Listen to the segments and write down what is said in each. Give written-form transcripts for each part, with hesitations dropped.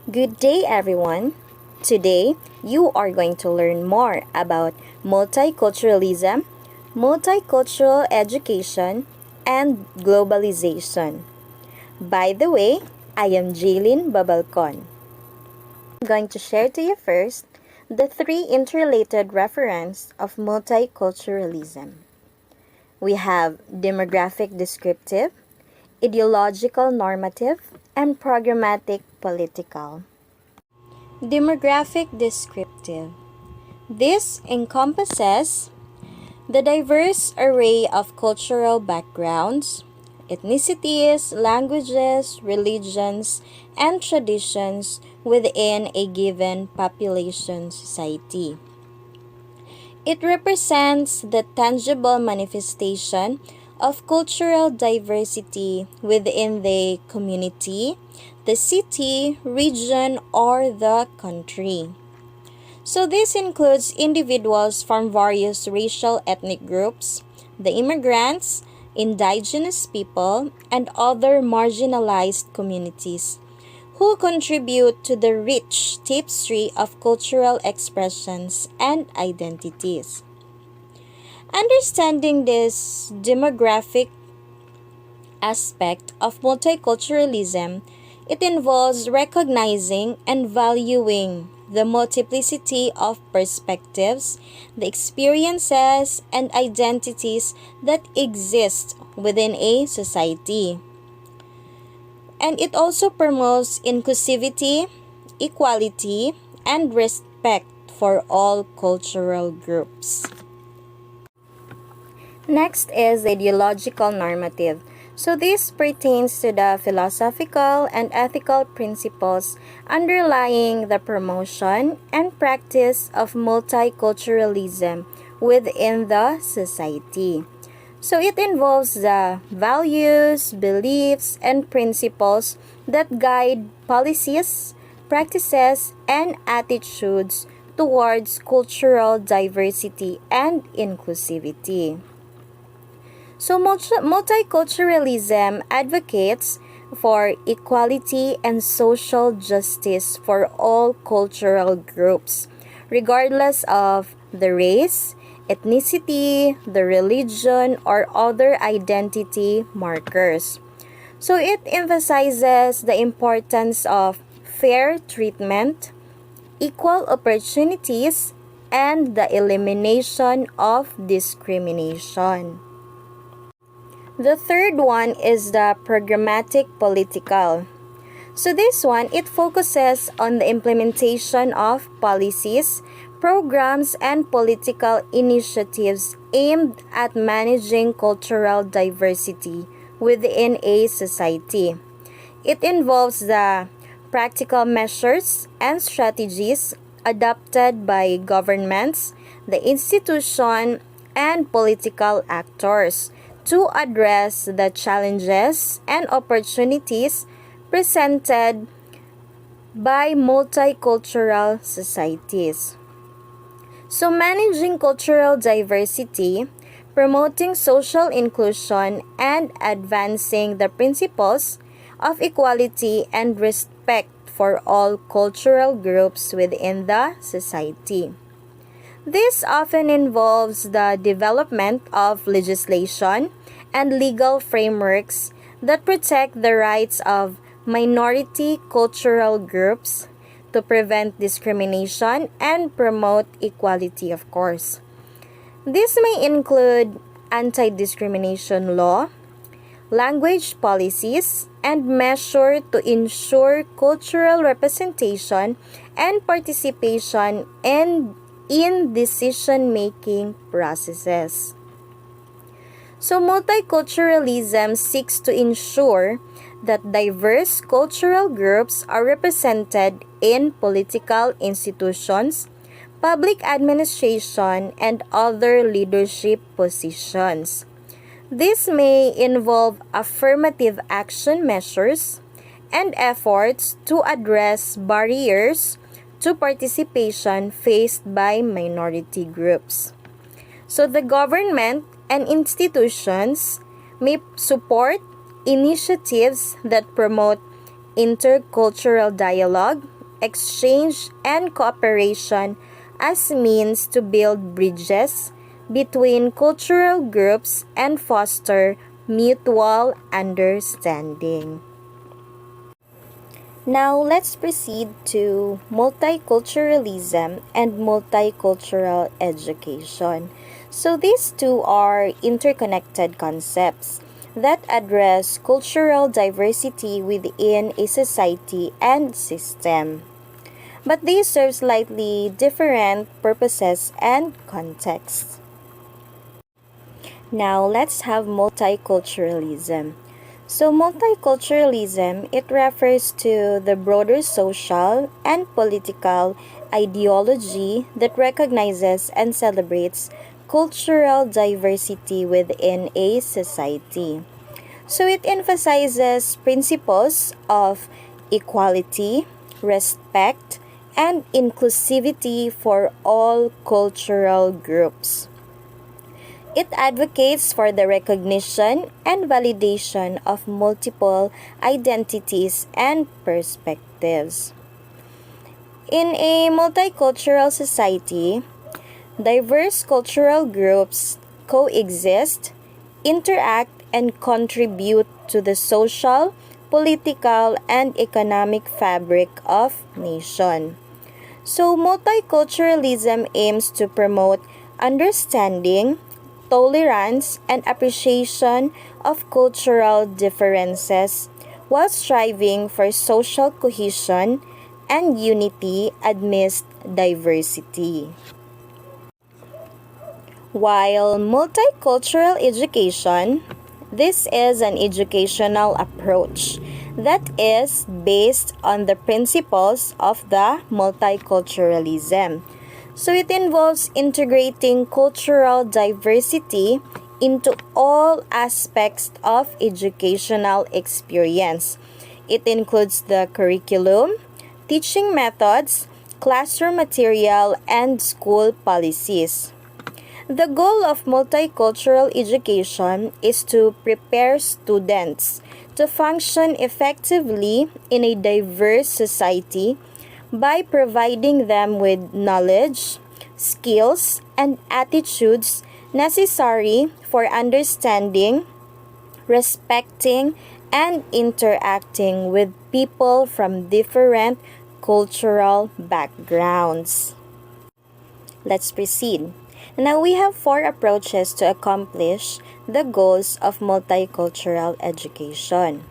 Good day, everyone. Today, you are going to learn more about multiculturalism, multicultural education, and globalization. By the way, I am Jaylin Babalcon. I'm going to share to you first the three interrelated referents of multiculturalism. We have demographic descriptive, ideological normative, and programmatic political. Demographic descriptive. This encompasses the diverse array of cultural backgrounds, ethnicities, languages, religions, and traditions within a given population society. It represents the tangible manifestation of cultural diversity within the community, the city, region, or the country. So this includes individuals from various racial ethnic groups, the immigrants, indigenous people, and other marginalized communities who contribute to the rich tapestry of cultural expressions and identities. Understanding this demographic aspect of multiculturalism, it involves recognizing and valuing the multiplicity of perspectives, the experiences, and identities that exist within a society. And it also promotes inclusivity, equality, and respect for all cultural groups. Next is the ideological normative. So this pertains to the philosophical and ethical principles underlying the promotion and practice of multiculturalism within the society. So it involves the values, beliefs, and principles that guide policies, practices, and attitudes towards cultural diversity and inclusivity. So multiculturalism advocates for equality and social justice for all cultural groups, regardless of the race, ethnicity, the religion, or other identity markers. So it emphasizes the importance of fair treatment, equal opportunities, and the elimination of discrimination. The third one is the programmatic political. So this one, it focuses on the implementation of policies, programs, and political initiatives aimed at managing cultural diversity within a society. It involves the practical measures and strategies adopted by governments, the institution, and political actors to address the challenges and opportunities presented by multicultural societies. So managing cultural diversity, promoting social inclusion, and advancing the principles of equality and respect for all cultural groups within the society. This often involves the development of legislation and legal frameworks that protect the rights of minority cultural groups to prevent discrimination and promote equality, of course. This may include anti-discrimination law, language policies, and measures to ensure cultural representation and participation in decision-making processes. So multiculturalism seeks to ensure that diverse cultural groups are represented in political institutions, public administration, and other leadership positions. This may involve affirmative action measures and efforts to address barriers to participation faced by minority groups. So the government and institutions may support initiatives that promote intercultural dialogue, exchange, and cooperation as means to build bridges between cultural groups and foster mutual understanding. Now, let's proceed to multiculturalism and multicultural education. So, these two are interconnected concepts that address cultural diversity within a society and system. But they serve slightly different purposes and contexts. Now, let's have multiculturalism. So, multiculturalism, it refers to the broader social and political ideology that recognizes and celebrates cultural diversity within a society. So, it emphasizes principles of equality, respect, and inclusivity for all cultural groups. It advocates for the recognition and validation of multiple identities and perspectives. In a multicultural society, diverse cultural groups coexist, interact, and contribute to the social, political, and economic fabric of nation. So, multiculturalism aims to promote understanding, tolerance, and appreciation of cultural differences while striving for social cohesion and unity amidst diversity. While multicultural education, this is an educational approach that is based on the principles of the multiculturalism. So it involves integrating cultural diversity into all aspects of educational experience. It includes the curriculum, teaching methods, classroom material, and school policies. The goal of multicultural education is to prepare students to function effectively in a diverse society by providing them with knowledge, skills, and attitudes necessary for understanding, respecting, and interacting with people from different cultural backgrounds. Let's proceed. Now we have 4 approaches to accomplish the goals of multicultural education.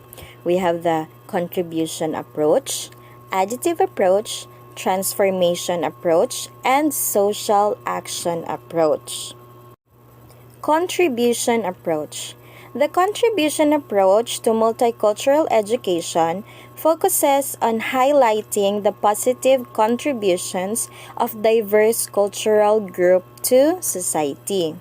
We have the contribution approach, additive approach, transformation approach, and social action approach. Contribution approach. The contribution approach to multicultural education focuses on highlighting the positive contributions of diverse cultural groups to society,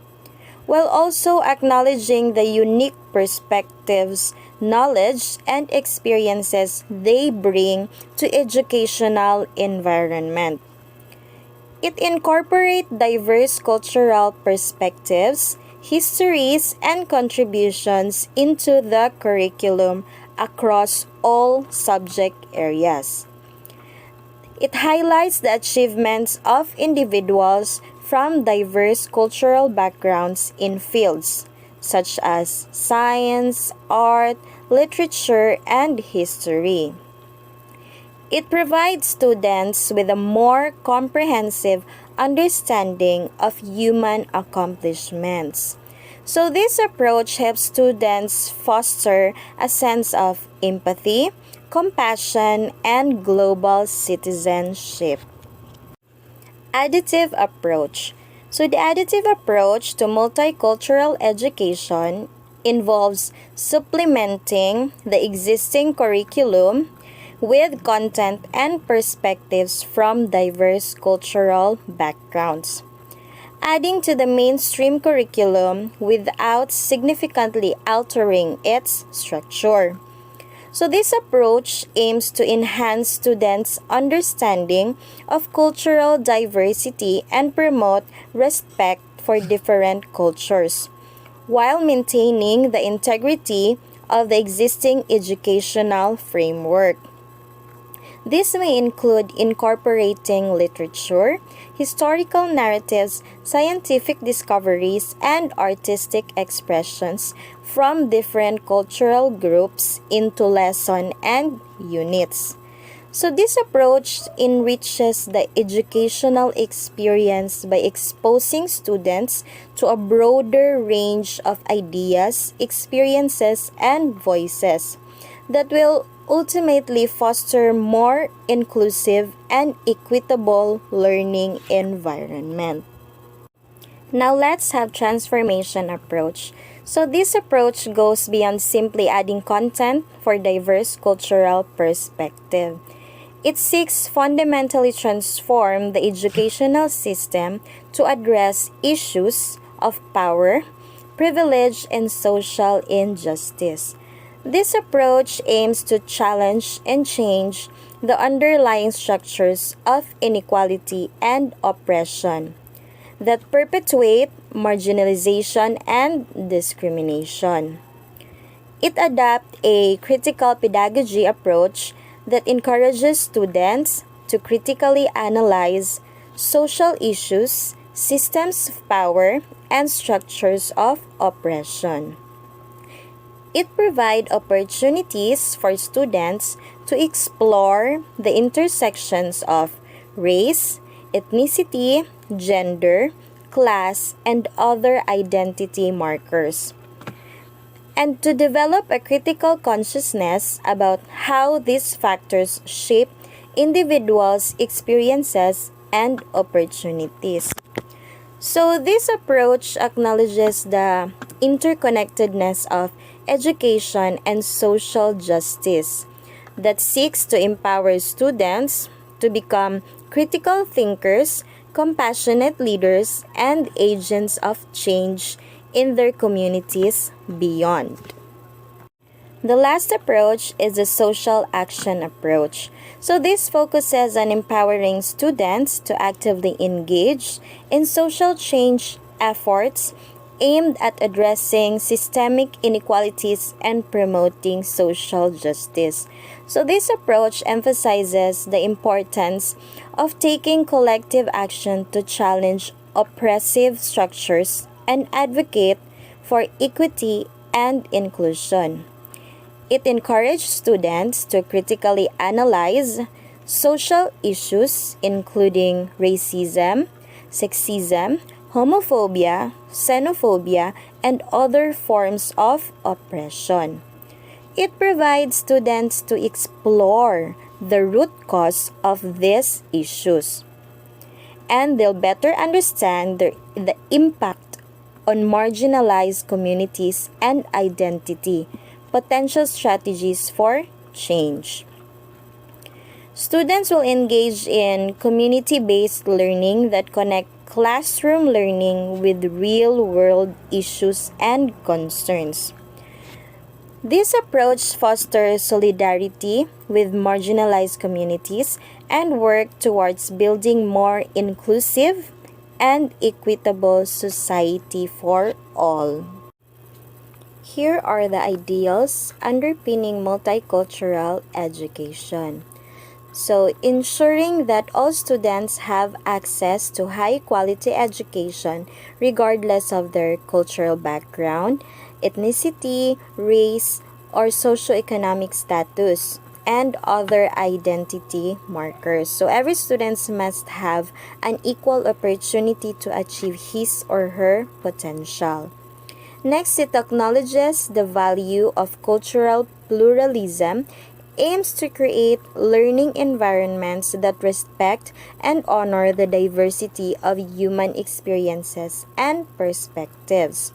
while also acknowledging the unique perspectives, knowledge, and experiences they bring to educational environment. It incorporates diverse cultural perspectives, histories, and contributions into the curriculum across all subject areas. It highlights the achievements of individuals from diverse cultural backgrounds in fields such as science, art, literature, and history. It provides students with a more comprehensive understanding of human accomplishments. So this approach helps students foster a sense of empathy, compassion, and global citizenship. Additive approach. So the additive approach to multicultural education involves supplementing the existing curriculum with content and perspectives from diverse cultural backgrounds, adding to the mainstream curriculum without significantly altering its structure. So this approach aims to enhance students' understanding of cultural diversity and promote respect for different cultures, while maintaining the integrity of the existing educational framework. This may include incorporating literature, historical narratives, scientific discoveries, and artistic expressions from different cultural groups into lesson and units. So this approach enriches the educational experience by exposing students to a broader range of ideas, experiences, and voices that will ultimately foster more inclusive and equitable learning environment. Now let's have transformation approach. So this approach goes beyond simply adding content for diverse cultural perspective. It seeks fundamentally transform the educational system to address issues of power, privilege, and social injustice. This approach aims to challenge and change the underlying structures of inequality and oppression that perpetuate marginalization and discrimination. It adopts a critical pedagogy approach that encourages students to critically analyze social issues, systems of power, and structures of oppression. It provides opportunities for students to explore the intersections of race, ethnicity, gender, class, and other identity markers, and to develop a critical consciousness about how these factors shape individuals' experiences and opportunities. So, this approach acknowledges the interconnectedness of education and social justice that seeks to empower students to become critical thinkers, compassionate leaders, and agents of change in their communities beyond. The last approach is the social action approach. So this focuses on empowering students to actively engage in social change efforts aimed at addressing systemic inequalities and promoting social justice. So this approach emphasizes the importance of taking collective action to challenge oppressive structures and advocate for equity and inclusion. It encourages students to critically analyze social issues including racism, sexism, homophobia, xenophobia, and other forms of oppression. It provides students to explore the root cause of these issues, and they'll better understand the impact on marginalized communities and identity, potential strategies for change. Students will engage in community-based learning that connect classroom learning with real-world issues and concerns. This approach fosters solidarity with marginalized communities and work towards building more inclusive and equitable society for all. Here are the ideals underpinning multicultural education. So, ensuring that all students have access to high-quality education regardless of their cultural background, ethnicity, race, or socioeconomic status, and other identity markers. So, every student must have an equal opportunity to achieve his or her potential. Next, it acknowledges the value of cultural pluralism, aims to create learning environments that respect and honor the diversity of human experiences and perspectives.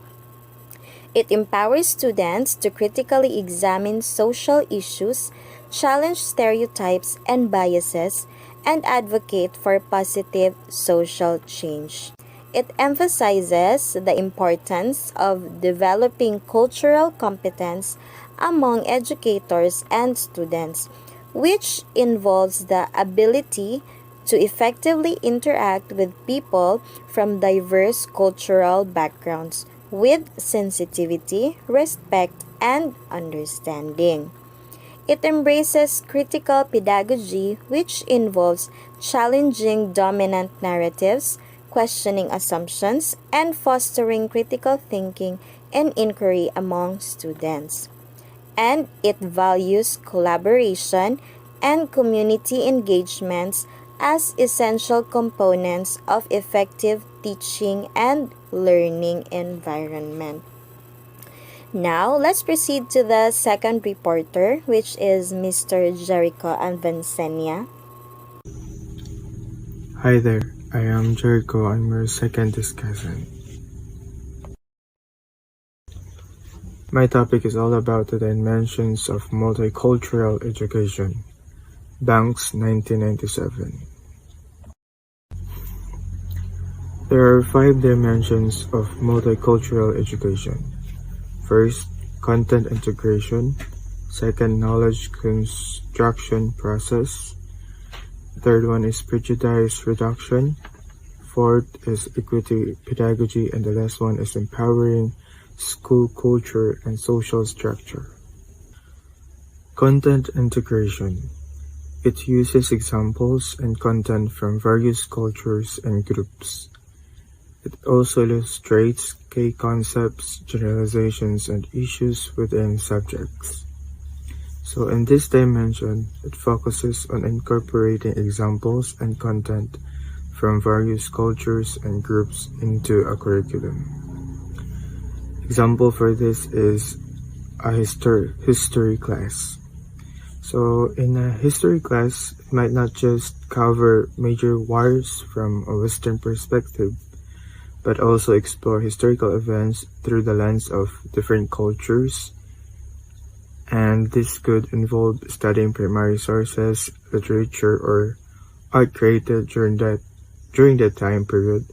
It empowers students to critically examine social issues, challenge stereotypes and biases, and advocate for positive social change. It emphasizes the importance of developing cultural competence among educators and students, which involves the ability to effectively interact with people from diverse cultural backgrounds with sensitivity, respect, and understanding. It embraces critical pedagogy, which involves challenging dominant narratives, questioning assumptions, and fostering critical thinking and inquiry among students. And it values collaboration and community engagements as essential components of effective teaching and learning environment. Now, let's proceed to the second reporter, which is Mr. Jericho Avancenia. Hi there, I am Jericho. I'm your second discussant. My topic is all about the dimensions of multicultural education. Banks, 1997. There are 5 dimensions of multicultural education. First, content integration. Second, knowledge construction process. Third one is prejudice reduction. Fourth is equity pedagogy, and the last one is empowering school culture and social structure. Content integration. It uses examples and content from various cultures and groups. It also illustrates key concepts, generalizations, and issues within subjects. So in this dimension, it focuses on incorporating examples and content from various cultures and groups into a curriculum. Example for this is a history class. So in a history class, it might not just cover major wars from a Western perspective, but also explore historical events through the lens of different cultures. And this could involve studying primary sources, literature, or art created during that time period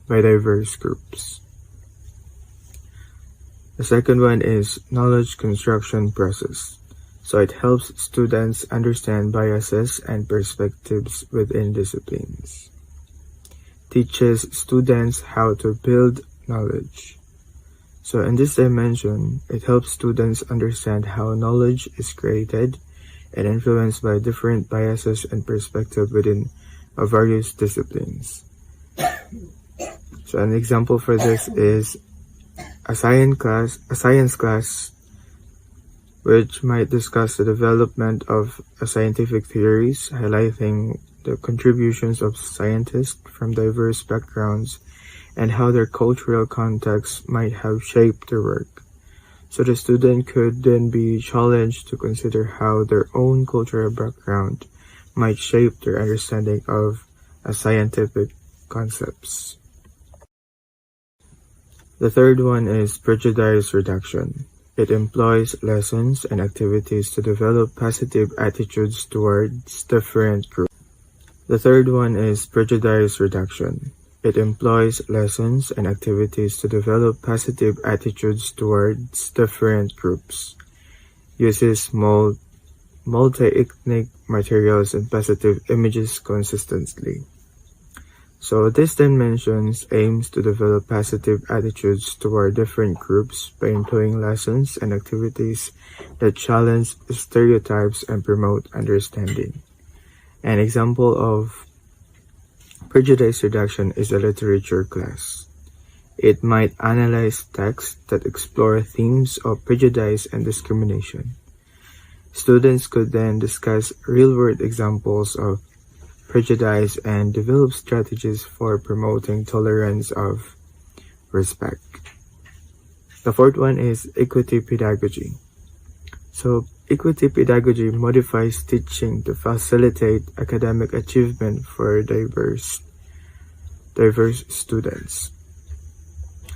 by diverse groups. The second one is knowledge construction process. So it helps students understand biases and perspectives within disciplines. Teaches students how to build knowledge. So in this dimension, it helps students understand how knowledge is created and influenced by different biases and perspectives within various disciplines. So an example for this is a science class which might discuss the development of scientific theories, highlighting the contributions of scientists from diverse backgrounds and how their cultural contexts might have shaped their work. So the student could then be challenged to consider how their own cultural background might shape their understanding of scientific concepts. The third one is prejudice reduction. It employs lessons and activities to develop positive attitudes towards different groups. The third one is prejudice reduction. It employs lessons and activities to develop positive attitudes towards different groups. Uses multi-ethnic materials and positive images consistently. So this dimensions aims to develop positive attitudes toward different groups by employing lessons and activities that challenge stereotypes and promote understanding. An example of prejudice reduction is a literature class. It might analyze texts that explore themes of prejudice and discrimination. Students could then discuss real-world examples of prejudice and develop strategies for promoting tolerance of respect. The fourth one is equity pedagogy. So equity pedagogy modifies teaching to facilitate academic achievement for diverse students.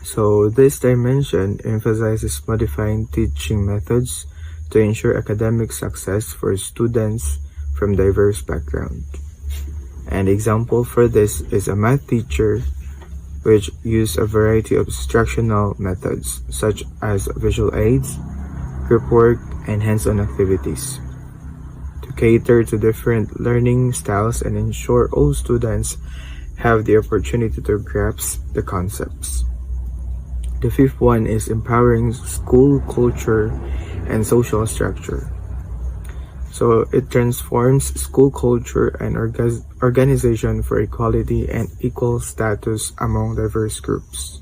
So this dimension emphasizes modifying teaching methods to ensure academic success for students from diverse backgrounds. An example for this is a math teacher which use a variety of instructional methods such as visual aids, group work, and hands-on activities to cater to different learning styles and ensure all students have the opportunity to grasp the concepts. The fifth one is empowering school culture and social structure. So it transforms school culture and organization for equality and equal status among diverse groups.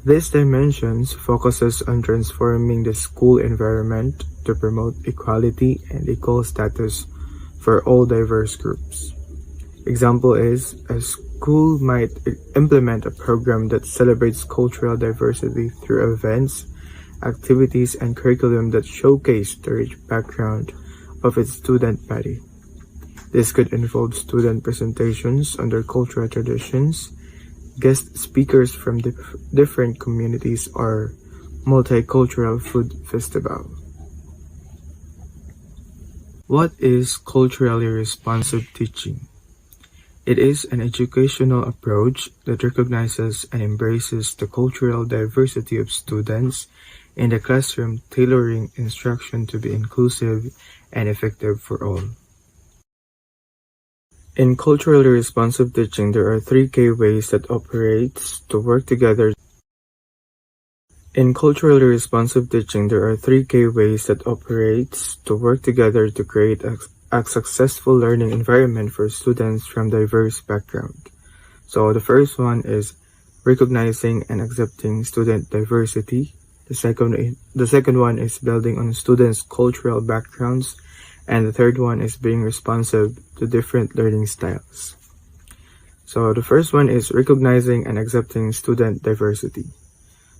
These dimensions focuses on transforming the school environment to promote equality and equal status for all diverse groups. Example is, a school might implement a program that celebrates cultural diversity through events, activities, and curriculum that showcase the rich background of its student body. This could involve student presentations on their cultural traditions, guest speakers from different communities, or multicultural food festival. What is culturally responsive teaching? It is an educational approach that recognizes and embraces the cultural diversity of students in the classroom, tailoring instruction to be inclusive and effective for all. In culturally responsive teaching, there are three key ways that operates to work together. In culturally responsive teaching, there are three key ways that operates to work together to create a successful learning environment for students from diverse backgrounds. So the first one is recognizing and accepting student diversity. The second one is building on students' cultural backgrounds, and the third one is being responsive to different learning styles. So the first one is recognizing and accepting student diversity.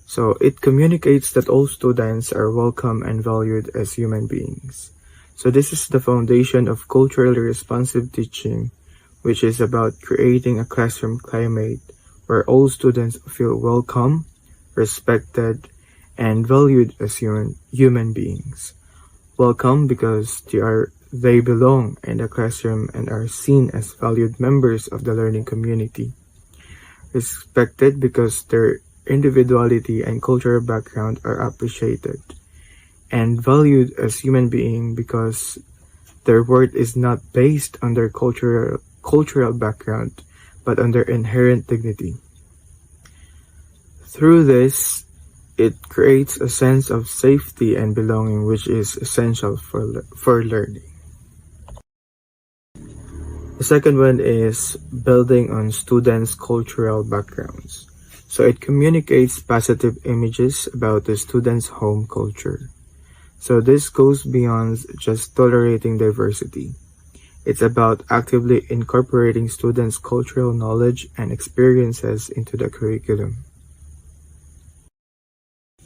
So it communicates that all students are welcome and valued as human beings. So this is the foundation of culturally responsive teaching, which is about creating a classroom climate where all students feel welcome, respected, and valued as human beings. Welcome because they belong in the classroom and are seen as valued members of the learning community. Respected because their individuality and cultural background are appreciated. And valued as human beings because their worth is not based on their cultural background, but on their inherent dignity. Through this, it creates a sense of safety and belonging, which is essential for learning. The second one is building on students' cultural backgrounds. So it communicates positive images about the students' home culture. So this goes beyond just tolerating diversity. It's about actively incorporating students' cultural knowledge and experiences into the curriculum.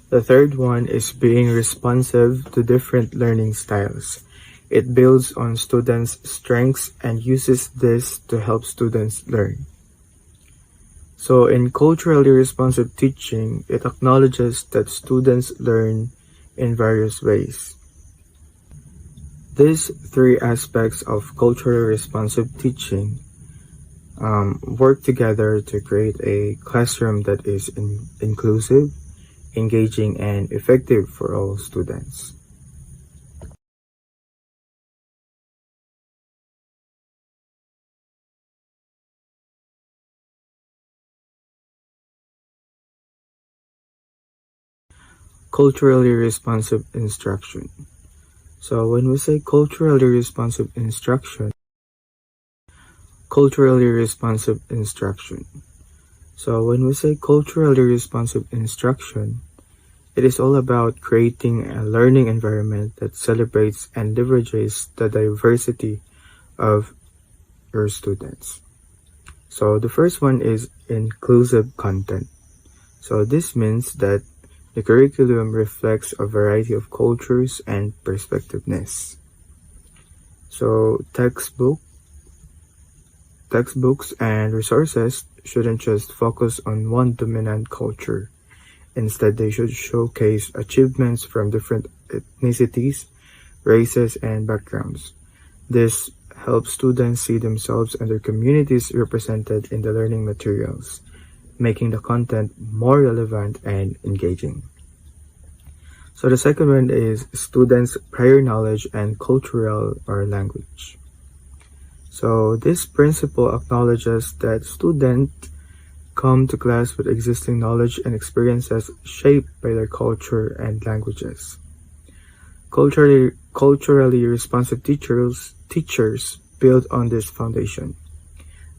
The third one is being responsive to different learning styles. It builds on students' strengths and uses this to help students learn. So in culturally responsive teaching, it acknowledges that students learn in various ways. These three aspects of culturally responsive teaching work together to create a classroom that is inclusive, engaging, and effective for all students. Culturally responsive instruction. So when we say culturally responsive instruction, it is all about creating a learning environment that celebrates and leverages the diversity of your students. So the first one is inclusive content. So this means that the curriculum reflects a variety of cultures and perspectiveness. So textbooks and resources shouldn't just focus on one dominant culture. Instead, they should showcase achievements from different ethnicities, races, and backgrounds. This helps students see themselves and their communities represented in the learning materials, making the content more relevant and engaging. So the second one is students' prior knowledge and cultural or language. So this principle acknowledges that students come to class with existing knowledge and experiences shaped by their culture and languages. Culturally responsive teachers build on this foundation.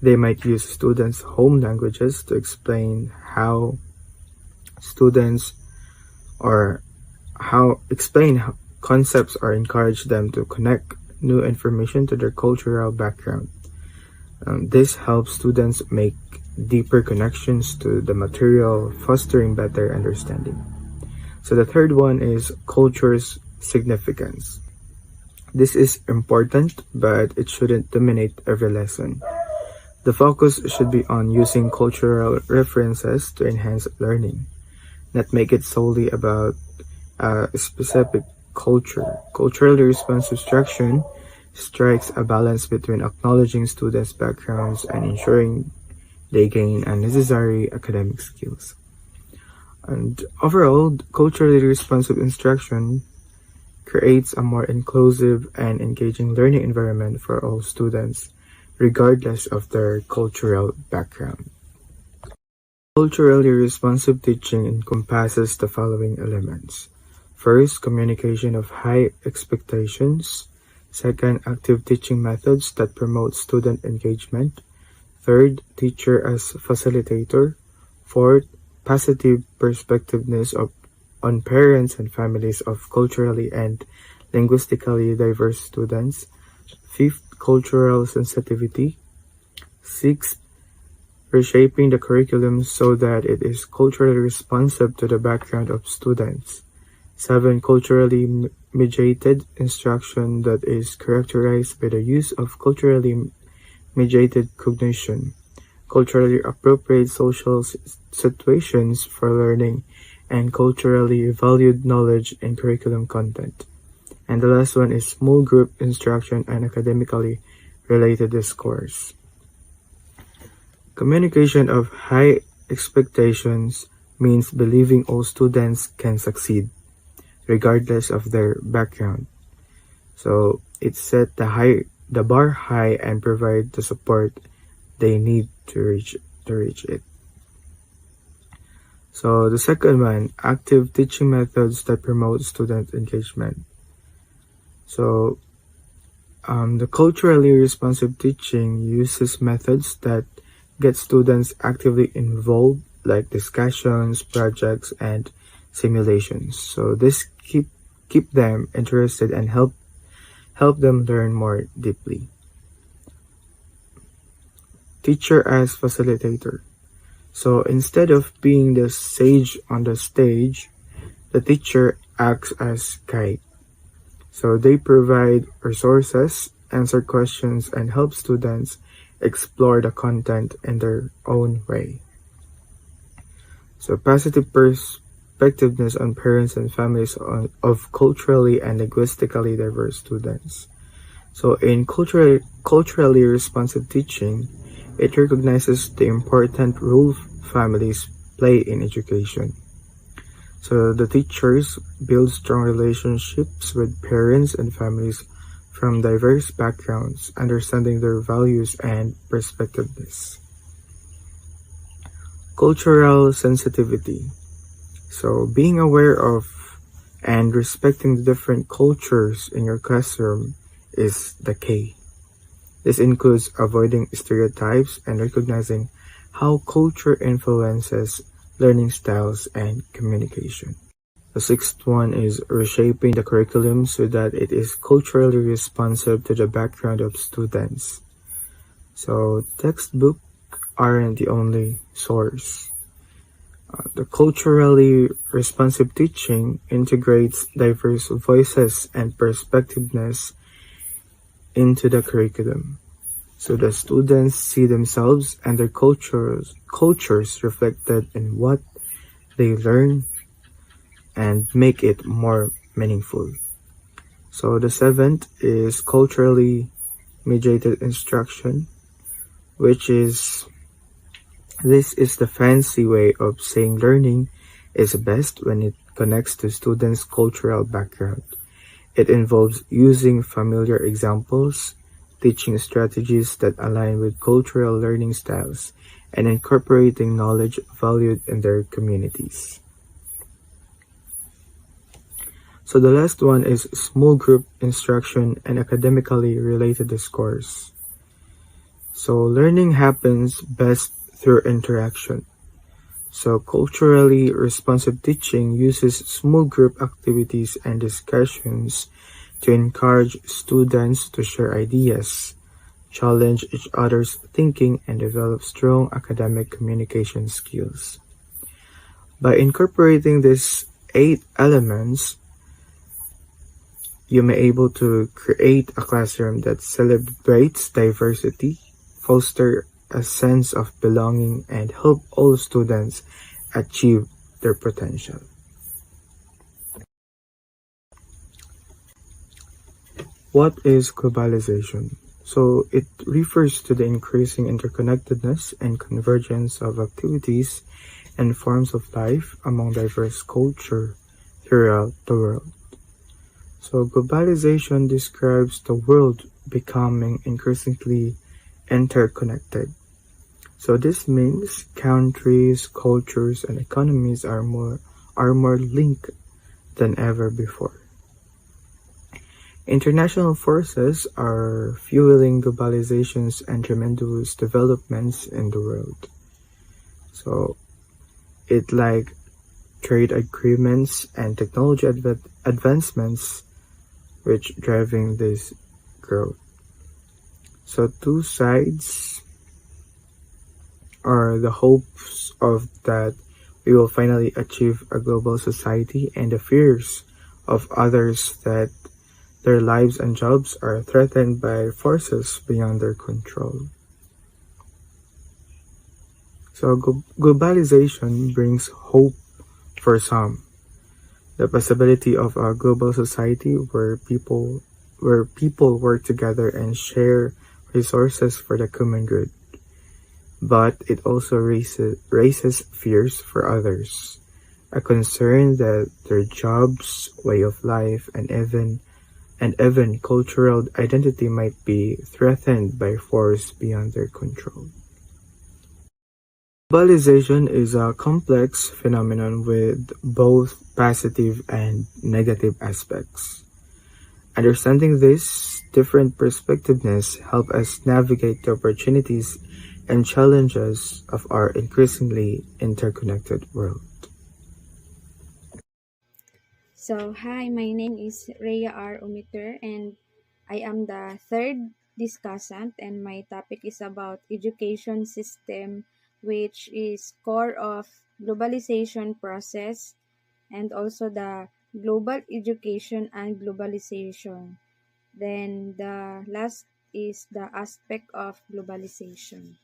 They might use students' home languages to explain how students or explain concepts or encourage them to connect new information to their cultural background. This helps students make deeper connections to the material, fostering better understanding. So the third one is culture's significance. This is important, but it shouldn't dominate every lesson. The focus should be on using cultural references to enhance learning, not make it solely about a specific culture. Culturally responsive instruction strikes a balance between acknowledging students' backgrounds and ensuring they gain unnecessary academic skills. And overall, culturally responsive instruction creates a more inclusive and engaging learning environment for all students, regardless of their cultural background. Culturally responsive teaching encompasses the following elements. First, communication of high expectations. Second, active teaching methods that promote student engagement. Third, teacher as facilitator. Fourth, positive perspectiveness on parents and families of culturally and linguistically diverse students. Fifth, cultural sensitivity. Sixth, reshaping the curriculum so that it is culturally responsive to the background of students. 7. Culturally mediated instruction that is characterized by the use of culturally mediated cognition, culturally appropriate social situations for learning, and culturally valued knowledge in curriculum content. And the last one is small group instruction and academically related discourse. Communication of high expectations means believing all students can succeed, regardless of their background. So it set the bar high and provide the support they need to reach it. So the second one, active teaching methods that promote student engagement. So the culturally responsive teaching uses methods that get students actively involved, like discussions, projects, and simulations. So this keep them interested and help them learn more deeply. Teacher as facilitator. So instead of being the sage on the stage, the teacher acts as guide. So they provide resources, answer questions, and help students explore the content in their own way. So positive perspectiveness on parents and families of culturally and linguistically diverse students. So in culturally responsive teaching, it recognizes the important role families play in education. So the teachers build strong relationships with parents and families from diverse backgrounds, understanding their values and perspectives. Cultural sensitivity. So being aware of and respecting the different cultures in your classroom is the key. This includes avoiding stereotypes and recognizing how culture influences learning styles and communication. The sixth one is reshaping the curriculum so that it is culturally responsive to the background of students. So textbooks aren't the only source. The culturally responsive teaching integrates diverse voices and perspectiveness into the curriculum. So the students see themselves and their cultures reflected in what they learn and make it more meaningful. So the seventh is culturally mediated instruction, this is the fancy way of saying learning is best when it connects to students' cultural background. It involves using familiar examples, teaching strategies that align with cultural learning styles, and incorporating knowledge valued in their communities. So the last one is small group instruction and academically related discourse. So learning happens best through interaction. So culturally responsive teaching uses small group activities and discussions to encourage students to share ideas, challenge each other's thinking, and develop strong academic communication skills. By incorporating these 8 elements, you may able to create a classroom that celebrates diversity, foster a sense of belonging, and help all students achieve their potential. What is globalization? So it refers to the increasing interconnectedness and convergence of activities and forms of life among diverse culture throughout the world. So globalization describes the world becoming increasingly interconnected. So this means countries, cultures, and economies are more linked than ever before. International forces are fueling globalizations and tremendous developments in the world. So it like trade agreements and technology advancements which driving this growth. So two sides are the hopes of that we will finally achieve a global society and the fears of others that their lives and jobs are threatened by forces beyond their control. So globalization brings hope for some. The possibility of a global society where people work together and share resources for the common good. But it also raises fears for others, a concern that their jobs, way of life, and even cultural identity might be threatened by force beyond their control. Globalization is a complex phenomenon with both positive and negative aspects. Understanding these different perspectives help us navigate the opportunities and challenges of our increasingly interconnected world. So, hi, my name is Rhea R. Umiter, and I am the third discussant, and my topic is about education system, which is core of globalization process, and also the global education and globalization. Then the last is the aspect of globalization.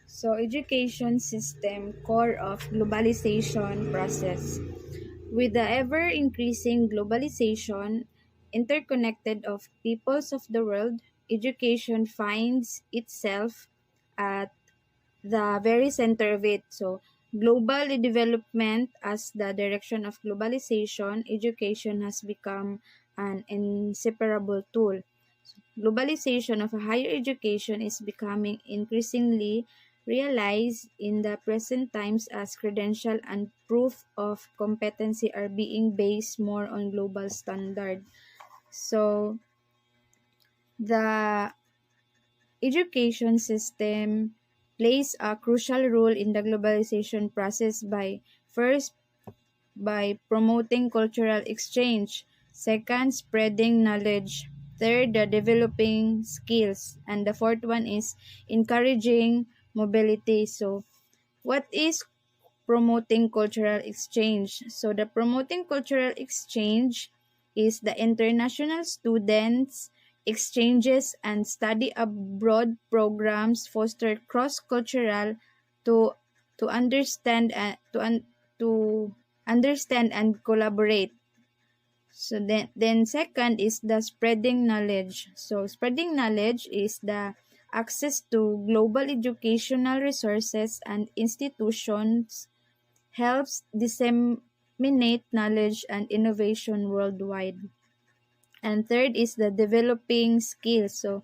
So, education system, core of globalization process. With the ever-increasing globalization, interconnected of peoples of the world, education finds itself at the very center of it. So, global development as the direction of globalization, education has become an inseparable tool. Globalization of higher education is becoming increasingly realized in the present times as credential and proof of competency are being based more on global standard. So the education system plays a crucial role in the globalization process by first by promoting cultural exchange, second, spreading knowledge, third, the developing skills, and the fourth one is encouraging mobility. So, what is promoting cultural exchange? So, the promoting cultural exchange is the international students exchanges and study abroad programs foster cross-cultural to understand and to understand and collaborate. So then second is the spreading knowledge. So spreading knowledge is the access to global educational resources and institutions helps disseminate knowledge and innovation worldwide. And third is the developing skills. So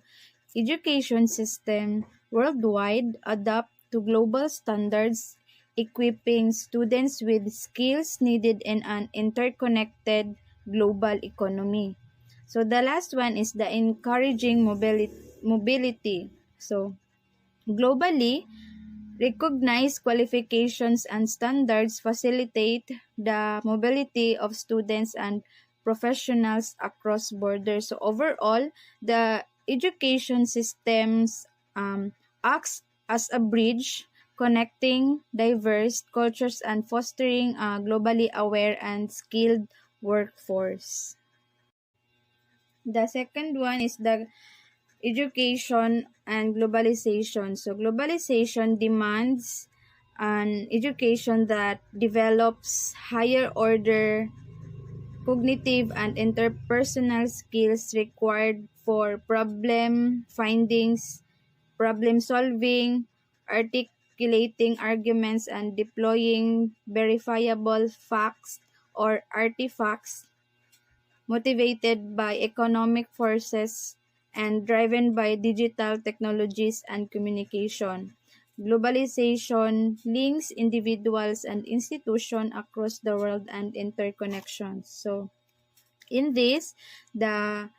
education system worldwide adapt to global standards equipping students with skills needed in an interconnected global economy. So the last one is the encouraging mobility. So globally, recognized qualifications and standards facilitate the mobility of students and professionals across borders. So overall, the education systems acts as a bridge connecting diverse cultures and fostering a globally aware and skilled workforce. The second one is the education and globalization. So globalization demands an education that develops higher order cognitive and interpersonal skills required for problem solving, articulating arguments, and deploying verifiable facts or artifacts motivated by economic forces and driven by digital technologies and communication. Globalization links individuals and institutions across the world and interconnections. So, in this, the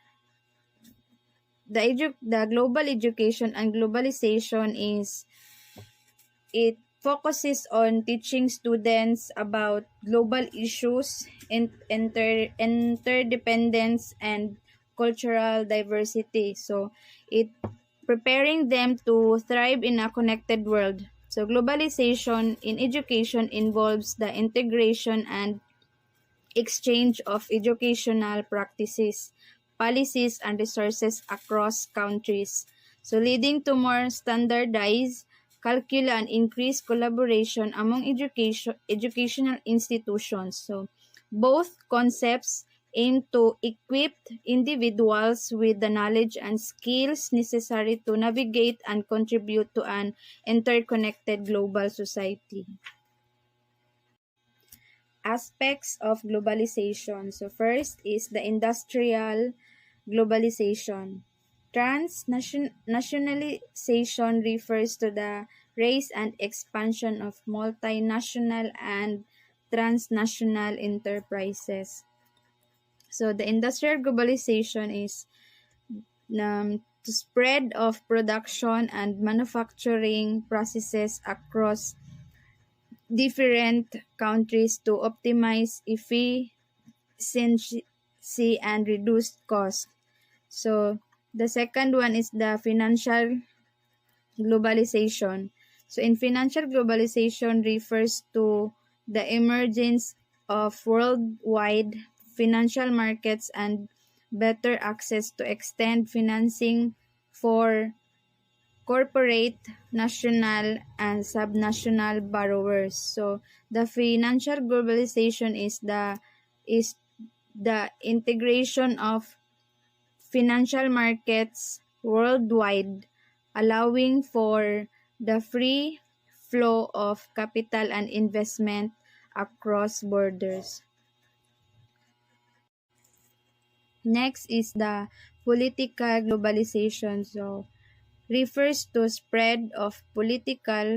the global education and globalization is it focuses on teaching students about global issues, interdependence, and cultural diversity. So, it preparing them to thrive in a connected world. So, globalization in education involves the integration and exchange of educational practices, policies, and resources across countries. So, leading to more standardized curricula and increased collaboration among educational institutions. So, both concepts aim to equip individuals with the knowledge and skills necessary to navigate and contribute to an interconnected global society. Aspects of globalization. So first is the industrial globalization. Transnationalization refers to the rise and expansion of multinational and transnational enterprises. So the industrial globalization is the spread of production and manufacturing processes across different countries to optimize efficiency and reduce cost. So the second one is the financial globalization. So in financial globalization refers to the emergence of worldwide financial markets and better access to extend financing for corporate, national, and subnational borrowers. So the financial globalization is the integration of financial markets worldwide, allowing for the free flow of capital and investment across borders. Next is the political globalization. So refers to spread of political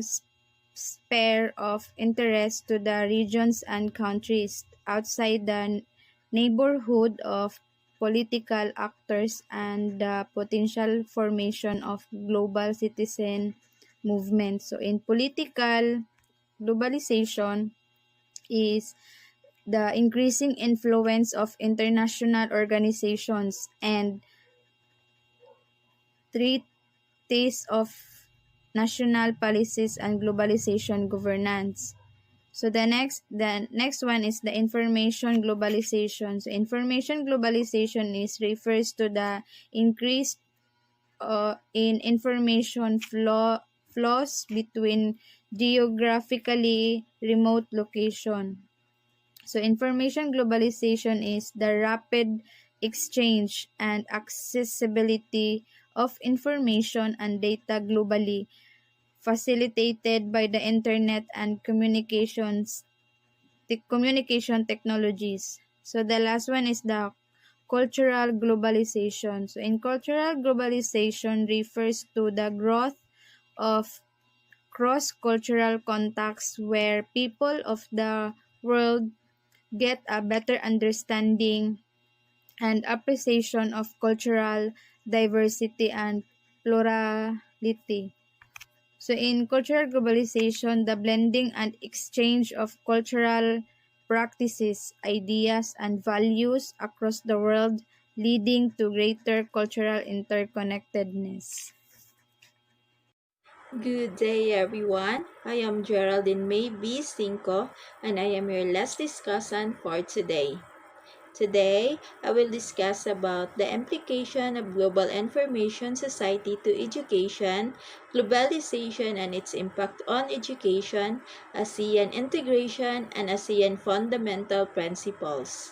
sphere of interest to the regions and countries outside the neighborhood of political actors and the potential formation of global citizen movements. So in political globalization is the increasing influence of international organizations and treaties of national policies and globalization governance. So the next one is the information globalization. So information globalization is refers to the increase in information flows between geographically remote location. So information globalization is the rapid exchange and accessibility of information and data globally facilitated by the internet and communication technologies. So the last one is the cultural globalization. So in cultural globalization refers to the growth of cross-cultural contacts where people of the world get a better understanding and appreciation of cultural diversity and plurality. So in cultural globalization, the blending and exchange of cultural practices, ideas, and values across the world, leading to greater cultural interconnectedness. Good day, everyone. I am Geraldine May B. Cinco, and I am your last discussant for today. Today, I will discuss about the implication of global information society to education, globalization and its impact on education, ASEAN integration, and ASEAN fundamental principles.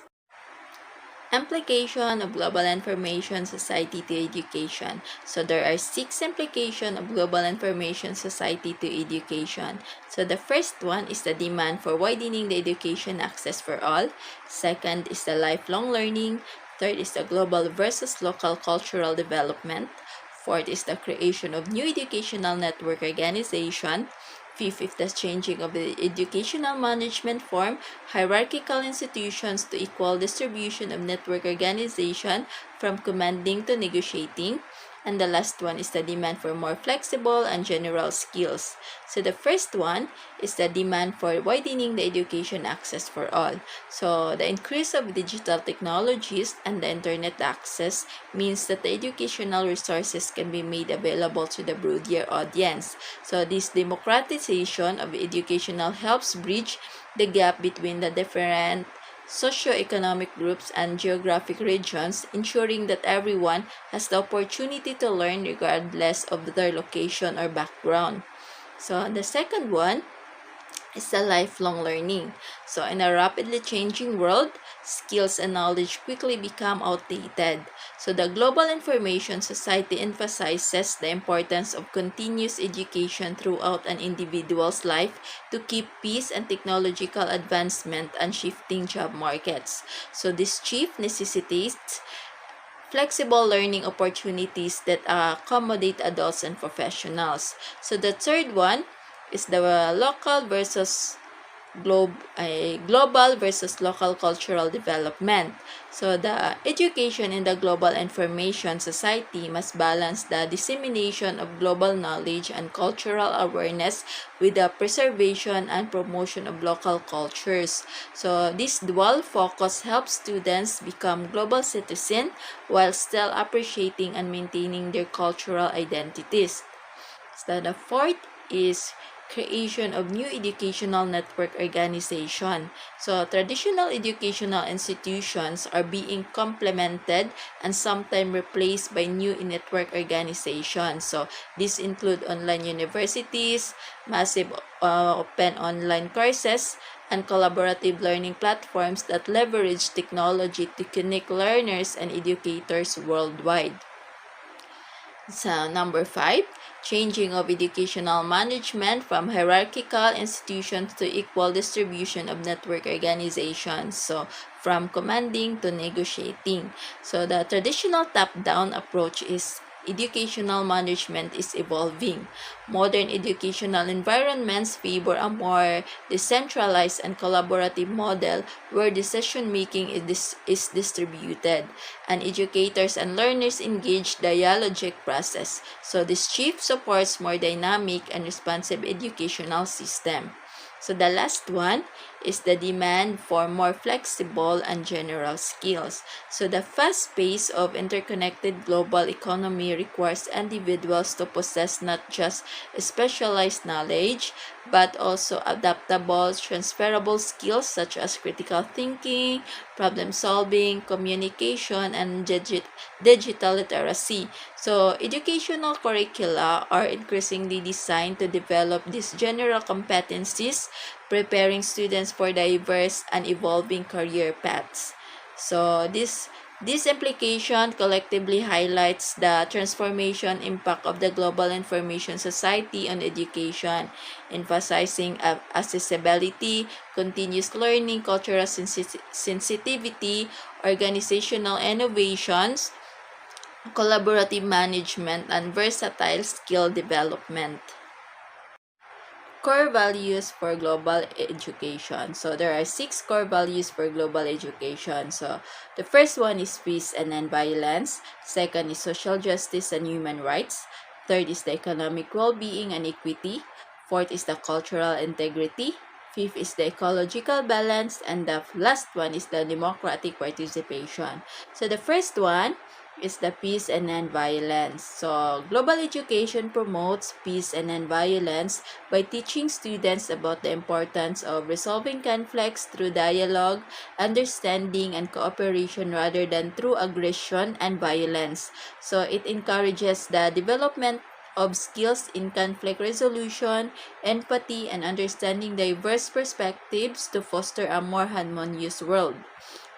Implication of global information society to education. So there are 6 implications of global information society to education. So the first one is the demand for widening the education access for all. Second is the lifelong learning. Third is the global versus local cultural development. Fourth is the creation of new educational network organization. Fifth is the changing of the educational management form, hierarchical institutions to equal distribution of network organization from commanding to negotiating. And the last one is the demand for more flexible and general skills. So the first one is the demand for widening the education access for all. So the increase of digital technologies and the internet access means that the educational resources can be made available to the broader audience. So this democratization of educational helps bridge the gap between the different socioeconomic groups and geographic regions, ensuring that everyone has the opportunity to learn regardless of their location or background. So the second one is the lifelong learning. So in a rapidly changing world, skills and knowledge quickly become outdated. So the global information society emphasizes the importance of continuous education throughout an individual's life to keep pace and technological advancement and shifting job markets. So this shift necessitates flexible learning opportunities that accommodate adults and professionals. So the third one is the global versus local cultural development. So the education in the global information society must balance the dissemination of global knowledge and cultural awareness with the preservation and promotion of local cultures. So this dual focus helps students become global citizens while still appreciating and maintaining their cultural identities. So the fourth is creation of new educational network organization. So traditional educational institutions are being complemented and sometimes replaced by new network organizations. So these include online universities, massive open online courses, and collaborative learning platforms that leverage technology to connect learners and educators worldwide. So number 5, changing of educational management from hierarchical institutions to equal distribution of network organizations. So from commanding to negotiating. So the traditional top-down approach is educational management is evolving. Modern educational environments favor a more decentralized and collaborative model where decision-making is distributed, and educators and learners engage dialogic process. So this shift supports more dynamic and responsive educational system. So the last one is the demand for more flexible and general skills. So the fast pace of interconnected global economy requires individuals to possess not just specialized knowledge, but also adaptable, transferable skills such as critical thinking, problem solving, communication, and digital literacy. So educational curricula are increasingly designed to develop these general competencies, preparing students for diverse and evolving career paths. So this implication collectively highlights the transformation impact of the global information society on education, emphasizing accessibility, continuous learning, cultural sensitivity, organizational innovations, collaborative management, and versatile skill development. core values for global education. So there are 6 core values for global education. So the first one is peace and non-violence. Second is social justice and human rights. Third is the economic well-being and equity. Fourth is the cultural integrity. Fifth is the ecological balance. And the last one is the democratic participation. So the first one is the peace and non-violence. So, global education promotes peace and non-violence by teaching students about the importance of resolving conflicts through dialogue, understanding, and cooperation rather than through aggression and violence. So, it encourages the development of skills in conflict resolution, empathy, and understanding diverse perspectives to foster a more harmonious world.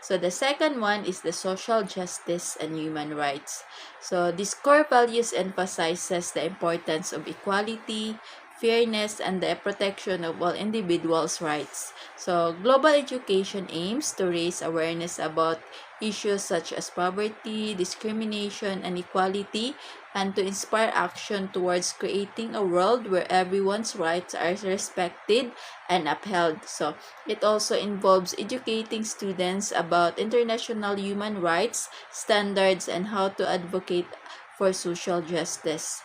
So the second one is the social justice and human rights. So this core values emphasizes the importance of equality, fairness, and the protection of all individuals' rights. So global education aims to raise awareness about issues such as poverty, discrimination, and equality, and to inspire action towards creating a world where everyone's rights are respected and upheld. So it also involves educating students about international human rights standards and how to advocate for social justice.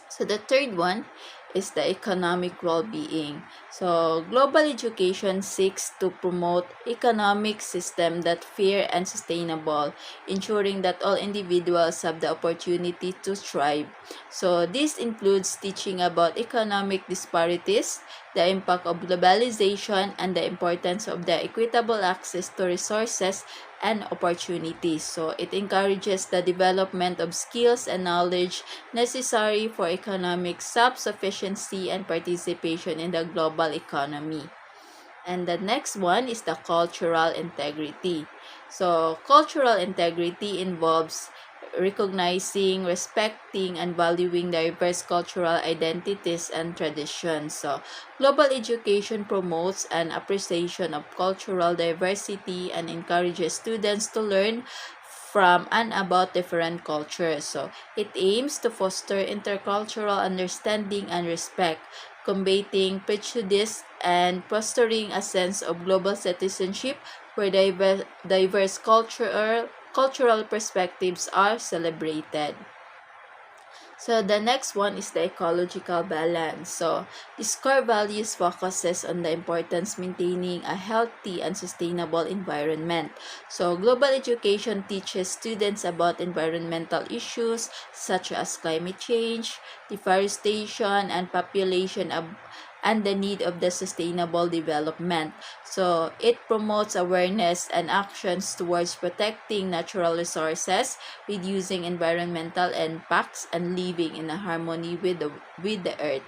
So the third one is the economic well-being. So global education seeks to promote economic system that fair and sustainable, ensuring that all individuals have the opportunity to thrive. So this includes teaching about economic disparities, the impact of globalization, and the importance of the equitable access to resources and opportunities. So it encourages the development of skills and knowledge necessary for economic self-sufficiency and participation in the global economy. And the next one is the cultural integrity. So cultural integrity involves recognizing, respecting, and valuing diverse cultural identities and traditions. So, global education promotes an appreciation of cultural diversity and encourages students to learn from and about different cultures. So, it aims to foster intercultural understanding and respect, combating prejudice and fostering a sense of global citizenship where diverse cultural perspectives are celebrated. So the next one is the ecological balance. So this core values focuses on the importance maintaining a healthy and sustainable environment. So global education teaches students about environmental issues such as climate change, deforestation, and and the need of the sustainable development. So it promotes awareness and actions towards protecting natural resources, reducing environmental impacts, and living in a harmony with the earth.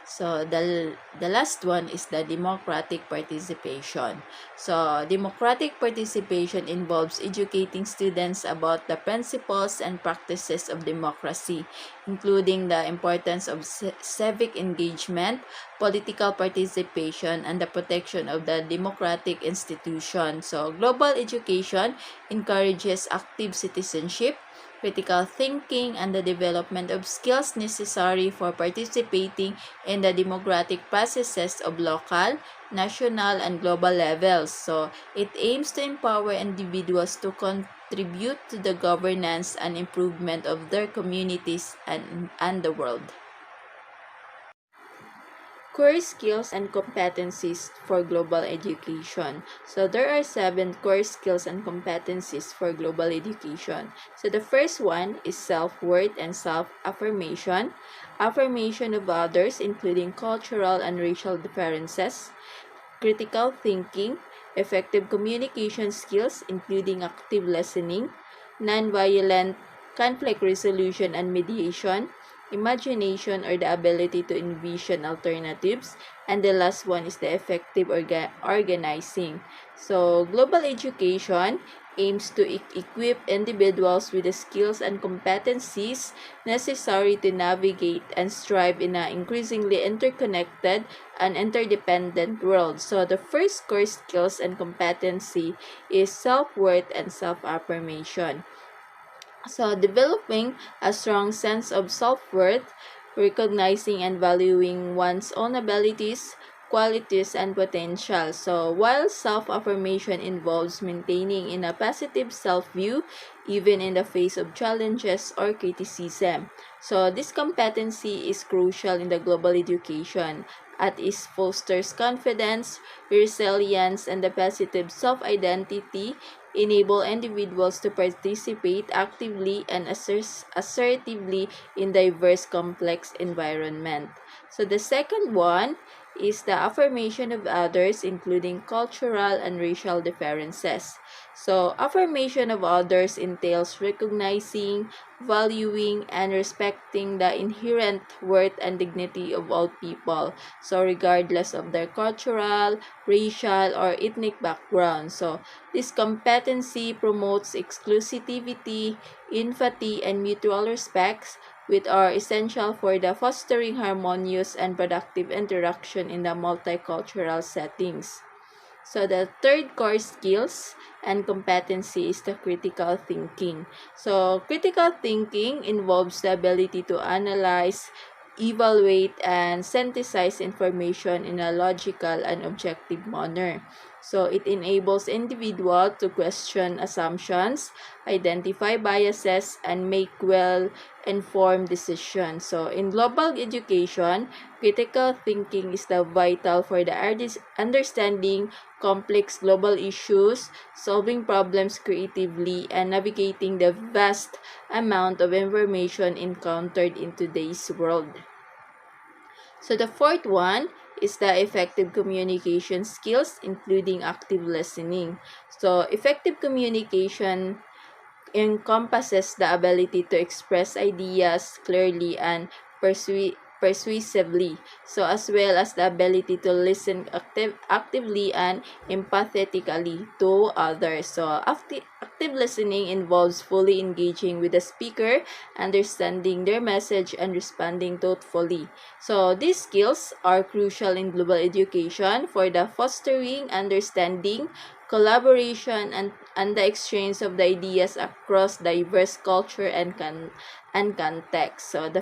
So the last one is the democratic participation. So democratic participation involves educating students about the principles and practices of democracy, including the importance of civic engagement, political participation, and the protection of the democratic institution. So global education encourages active citizenship, critical thinking, and the development of skills necessary for participating in the democratic processes of local, national, and global levels. So, it aims to empower individuals to contribute to the governance and improvement of their communities and the world. Core skills and competencies for global education. So there are 7 core skills and competencies for global education. So the first one is self-worth and self-affirmation, affirmation of others including cultural and racial differences, critical thinking, effective communication skills including active listening, nonviolent conflict resolution and mediation, imagination or the ability to envision alternatives, and the last one is the effective organizing. So, global education aims to equip individuals with the skills and competencies necessary to navigate and strive in an increasingly interconnected and interdependent world. So, the first core skills and competency is self-worth and self-affirmation. So, developing a strong sense of self-worth recognizing and valuing one's own abilities, qualities, and potential. So, while self-affirmation involves maintaining in a positive self-view, even in the face of challenges or criticism. So, this competency is crucial in the global education as it fosters confidence, resilience, and the positive self-identity enable individuals to participate actively and assertively in diverse complex environment. So the second one is the affirmation of others, including cultural and racial differences. So affirmation of others entails recognizing, valuing, and respecting the inherent worth and dignity of all people. So regardless of their cultural, racial, or ethnic background. So this competency promotes exclusivity, empathy, and mutual respect, which are essential for the fostering harmonious and productive interaction in the multicultural settings. So the third core skills and competency is the critical thinking. So critical thinking involves the ability to analyze, evaluate, and synthesize information in a logical and objective manner. So it enables individuals to question assumptions, identify biases, and make well-informed decisions. So in global education, critical thinking is the vital for the understanding complex global issues, solving problems creatively, and navigating the vast amount of information encountered in today's world. So the fourth one is the effective communication skills, including active listening. So effective communication encompasses the ability to express ideas clearly and persuasively, so as well as the ability to listen actively and empathetically to others. So active listening involves fully engaging with the speaker, understanding their message, and responding thoughtfully. So these skills are crucial in global education for the fostering understanding, collaboration, and the exchange of the ideas across diverse culture and context. So the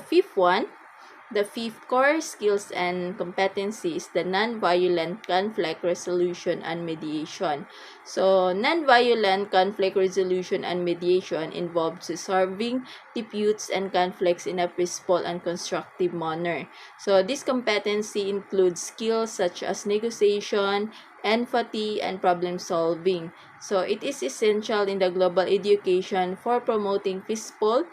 fifth core skills and competency is the non-violent conflict resolution and mediation. So non-violent conflict resolution and mediation involves resolving disputes and conflicts in a peaceful and constructive manner. So this competency includes skills such as negotiation, empathy, and problem solving. So it is essential in the global education for promoting peaceful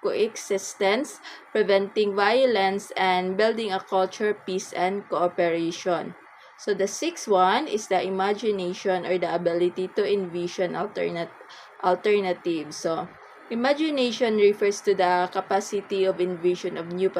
coexistence, preventing violence, and building a culture of peace and cooperation. So the sixth one is the imagination, or the ability to envision alternatives. So imagination refers to the capacity of envision of new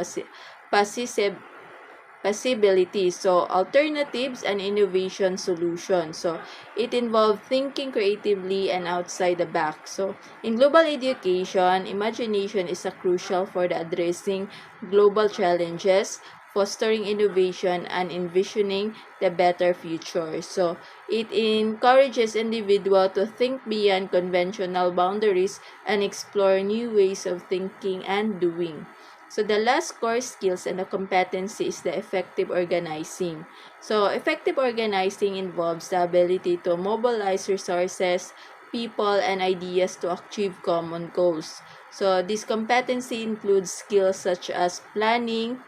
possibilities, so alternatives and innovation solutions. So it involves thinking creatively and outside the box. So in global education, imagination is a crucial for the addressing global challenges, fostering innovation, and envisioning the better future. So it encourages individuals to think beyond conventional boundaries and explore new ways of thinking and doing. So the last core skills and the competency is the effective organizing. So effective organizing involves the ability to mobilize resources, people, and ideas to achieve common goals. So this competency includes skills such as planning,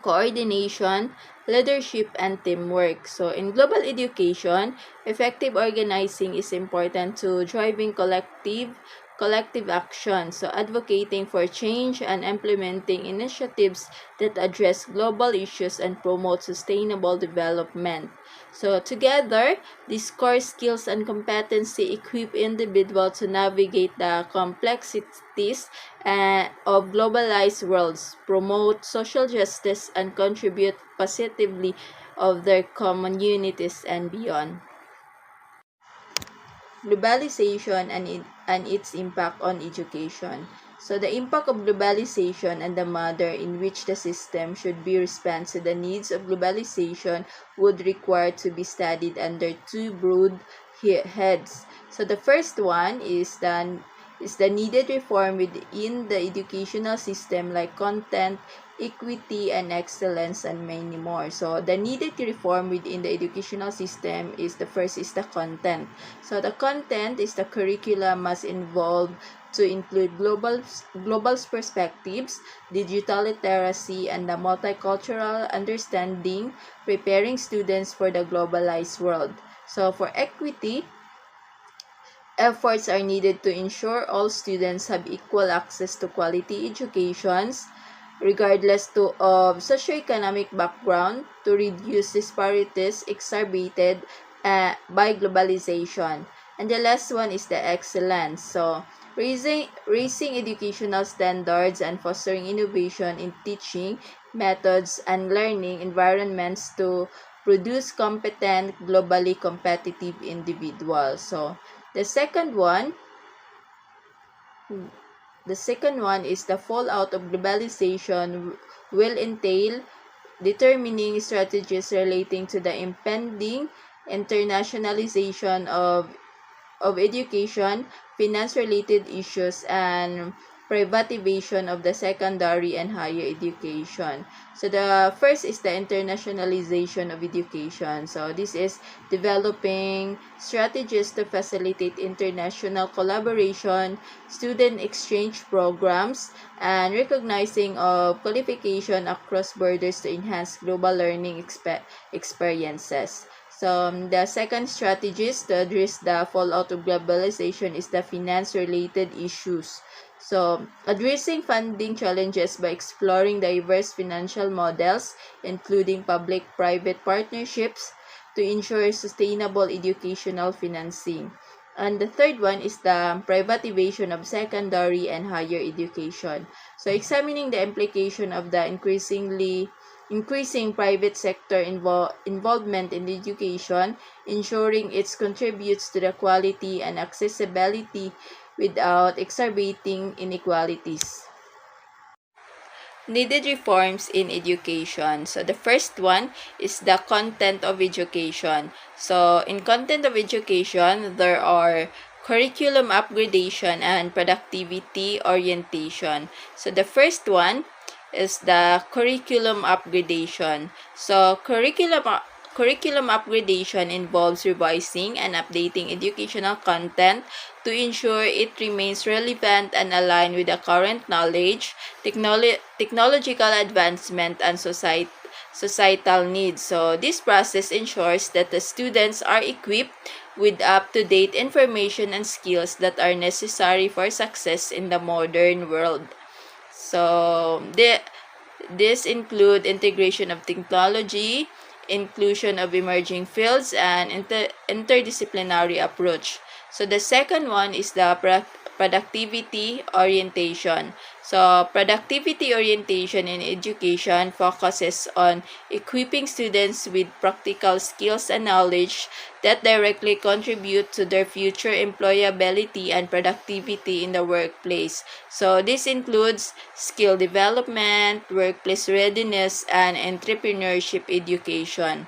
coordination, leadership, and teamwork. So in global education, effective organizing is important to driving collective action, so advocating for change and implementing initiatives that address global issues and promote sustainable development. So together, these core skills and competency equip individuals to navigate the complexities of globalized worlds, promote social justice, and contribute positively of their communities and beyond. Globalization and its impact on education. So the impact of globalization and the manner in which the system should be respond to the needs of globalization would require to be studied under two broad heads. So the first one is the is the needed reform within the educational system like content, equity, and excellence, and many more. So the needed reform within the educational system is the first is the content. So the content is the curriculum must involve to include global perspectives, digital literacy, and the multicultural understanding, preparing students for the globalized world. So for equity, efforts are needed to ensure all students have equal access to quality educations, regardless of socioeconomic background, to reduce disparities exacerbated by globalization. And the last one is the excellence. So, raising educational standards and fostering innovation in teaching methods and learning environments to produce competent, globally competitive individuals. So, the second one the second one is the fallout of globalization will entail determining strategies relating to the impending internationalization of education, finance-related issues, and privatization of the secondary and higher education. So the first is the internationalization of education. So this is developing strategies to facilitate international collaboration, student exchange programs, and recognizing of qualification across borders to enhance global learning experiences. So, the second strategies to address the fallout of globalization is the finance-related issues. So, addressing funding challenges by exploring diverse financial models, including public-private partnerships, to ensure sustainable educational financing. And the third one is the privatization of secondary and higher education. So, examining the implication of the increasing private sector involvement in education, ensuring it contributes to the quality and accessibility without exacerbating inequalities. Needed reforms in education. So the first one is the content of education. So in content of education, there are curriculum upgradation and productivity orientation. So the first one is the curriculum upgradation. So curriculum upgradation involves revising and updating educational content to ensure it remains relevant and aligned with the current knowledge, technological advancement, and societal needs. So this process ensures that the students are equipped with up-to-date information and skills that are necessary for success in the modern world. So, this include integration of technology, inclusion of emerging fields, and interdisciplinary approach. So, the second one is the productivity orientation. So, productivity orientation in education focuses on equipping students with practical skills and knowledge that directly contribute to their future employability and productivity in the workplace. So, this includes skill development, workplace readiness, and entrepreneurship education.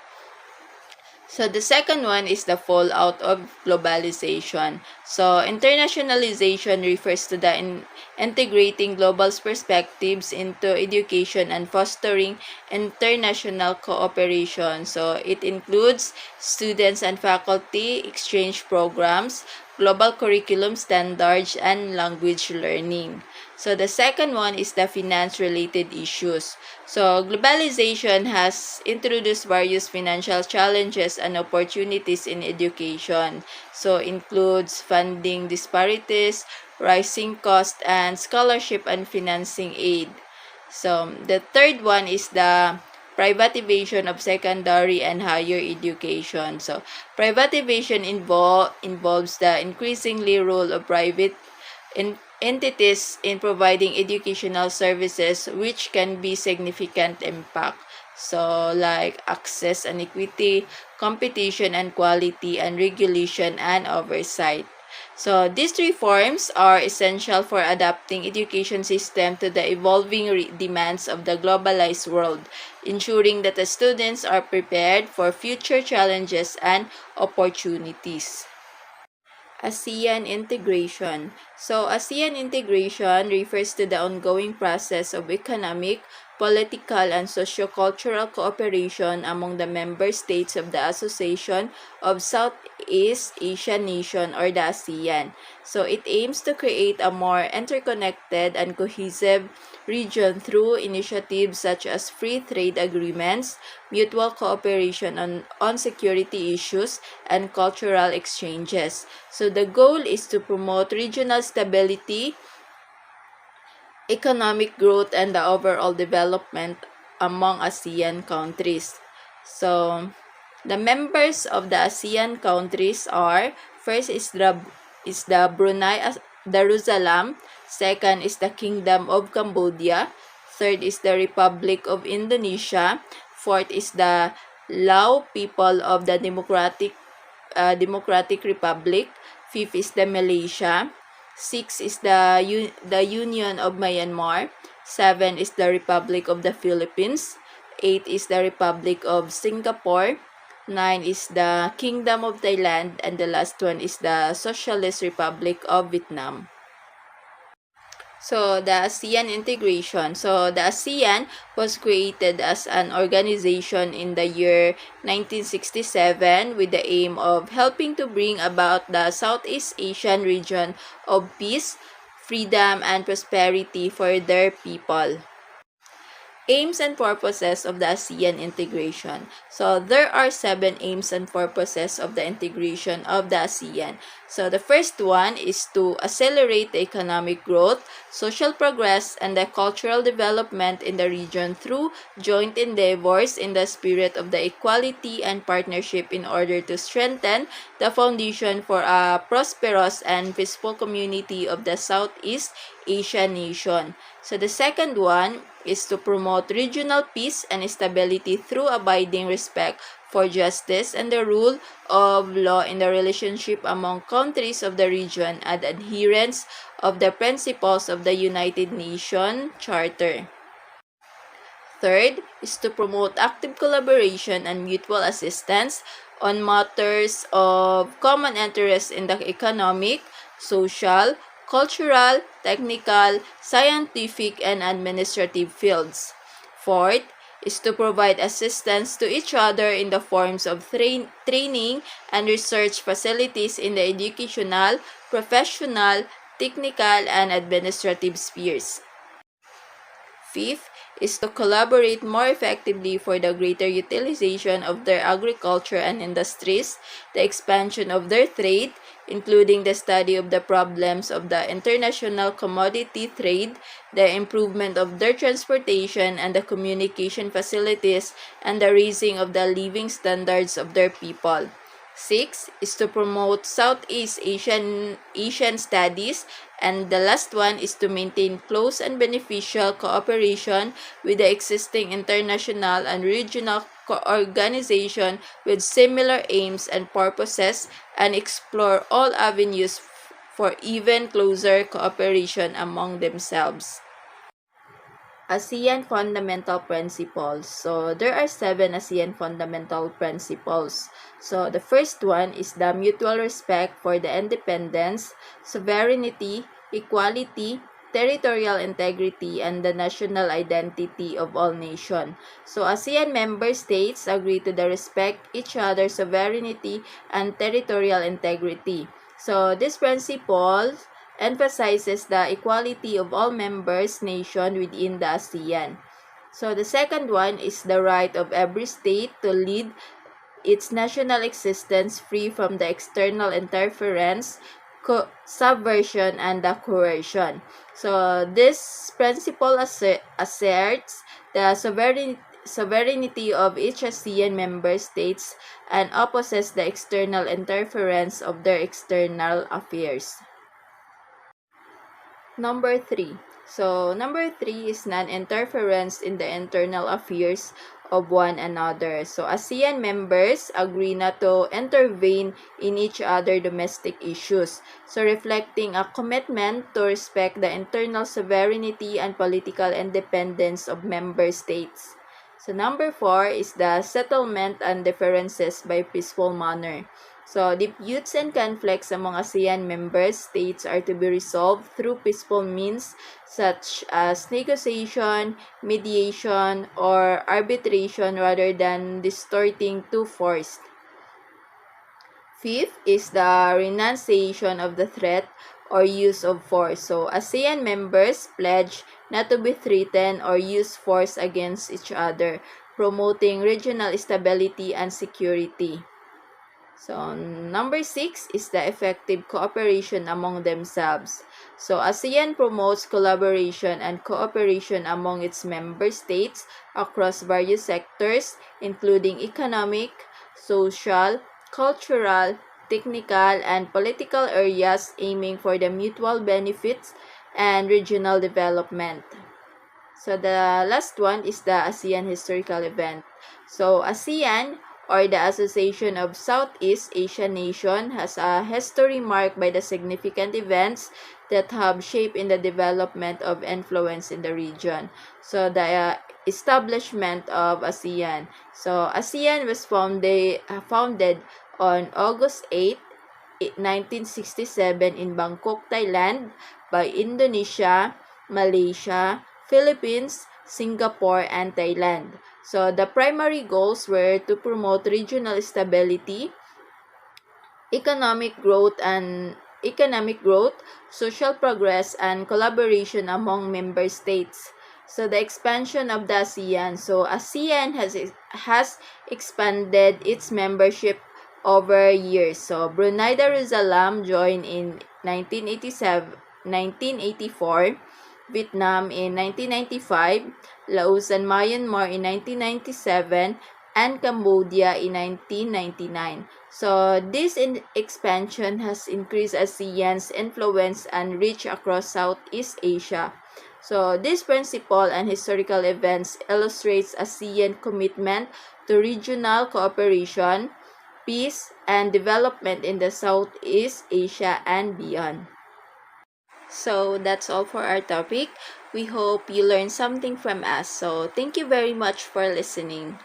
So the second one is the fallout of globalization. So internationalization refers to the integrating global perspectives into education and fostering international cooperation. So it includes students and faculty exchange programs, global curriculum standards, and language learning. So the second one is the finance-related issues. So globalization has introduced various financial challenges and opportunities in education. So includes funding disparities, rising cost, and scholarship and financing aid. So the third one is the privatization of secondary and higher education. So privatization involves the increasingly role of private entities in providing educational services, which can be significant impact. So like access and equity, competition and quality, and regulation and oversight. So these reforms are essential for adapting education system to the evolving demands of the globalized world, ensuring that the students are prepared for future challenges and opportunities. ASEAN integration. So, ASEAN integration refers to the ongoing process of economic, political, and socio-cultural cooperation among the member states of the Association of Southeast Asian Nations, or the ASEAN. So, it aims to create a more interconnected and cohesive region through initiatives such as free trade agreements, mutual cooperation on security issues, and cultural exchanges. So the goal is to promote regional stability, economic growth, and the overall development among ASEAN countries. So the members of the ASEAN countries are: first is the Brunei Darussalam, second is the Kingdom of Cambodia, third is the Republic of Indonesia, fourth is the Lao people of the Democratic Republic, fifth is the Malaysia, six is the Union of Myanmar, seven is the Republic of the Philippines, eight is the Republic of Singapore, 9 is the Kingdom of Thailand, and the last one is the Socialist Republic of Vietnam. So, the ASEAN integration. So, the ASEAN was created as an organization in the year 1967 with the aim of helping to bring about the Southeast Asian region of peace, freedom, and prosperity for their people. Aims and purposes of the ASEAN integration. So there are 7 aims and purposes of the integration of the ASEAN. So the first one is to accelerate the economic growth, social progress, and the cultural development in the region through joint endeavors in the spirit of the equality and partnership in order to strengthen the foundation for a prosperous and peaceful community of the Southeast Asian nation. So the second one is to promote regional peace and stability through abiding respect for justice and the rule of law in the relationship among countries of the region and adherence of the principles of the United Nations Charter. Third is to promote active collaboration and mutual assistance on matters of common interest in the economic, social, cultural, technical, scientific, and administrative fields. Fourth is to provide assistance to each other in the forms of training and research facilities in the educational, professional, technical, and administrative spheres. Fifth is to collaborate more effectively for the greater utilization of their agriculture and industries, the expansion of their trade, including the study of the problems of the international commodity trade, the improvement of their transportation and the communication facilities, and the raising of the living standards of their people. 6 is to promote Southeast Asian studies, and the last one is to maintain close and beneficial cooperation with the existing international and regional organization with similar aims and purposes, and explore all avenues for even closer cooperation among themselves. ASEAN Fundamental Principles. So, there are 7 ASEAN Fundamental Principles. So, the first one is the mutual respect for the independence, sovereignty, equality, territorial integrity, and the national identity of all nations. So, ASEAN member states agree to the respect each other's sovereignty and territorial integrity. So, this principle emphasizes the equality of all members nations within the ASEAN. So the second one is the right of every state to lead its national existence free from the external interference, subversion, and the coercion. So this principle asserts the sovereignty of each ASEAN member states and opposes the external interference of their external affairs. Number 3. So, number 3 is non-interference in the internal affairs of one another. So, ASEAN members agree not to intervene in each other's domestic issues. So, reflecting a commitment to respect the internal sovereignty and political independence of member states. So, number 4 is the settlement and differences by peaceful manner. So, disputes and conflicts among ASEAN member states are to be resolved through peaceful means such as negotiation, mediation, or arbitration rather than distorting to force. Fifth is the renunciation of the threat or use of force. So, ASEAN members pledge not to be threatened or use force against each other, promoting regional stability and security. So, number 6 is the effective cooperation among themselves. So, ASEAN promotes collaboration and cooperation among its member states across various sectors, including economic, social, cultural, technical, and political areas aiming for the mutual benefits and regional development. So, the last one is the ASEAN historical event. So, ASEAN, or the Association of Southeast Asian Nations, has a history marked by the significant events that have shaped in the development of influence in the region. So, the establishment of ASEAN. So, ASEAN was founded on August 8, 1967 in Bangkok, Thailand by Indonesia, Malaysia, Philippines, Singapore, and Thailand. So, the primary goals were to promote regional stability, economic growth, social progress, and collaboration among member states. So, the expansion of the ASEAN. So, ASEAN has expanded its membership over years. So, Brunei Darussalam joined in 1984, Vietnam in 1995, Laos and Myanmar in 1997, and Cambodia in 1999. So, this expansion has increased ASEAN's influence and reach across Southeast Asia. So, this principle and historical events illustrates ASEAN commitment to regional cooperation, peace, and development in the Southeast Asia and beyond. So that's all for our topic. We hope you learned something from us. So thank you very much for listening.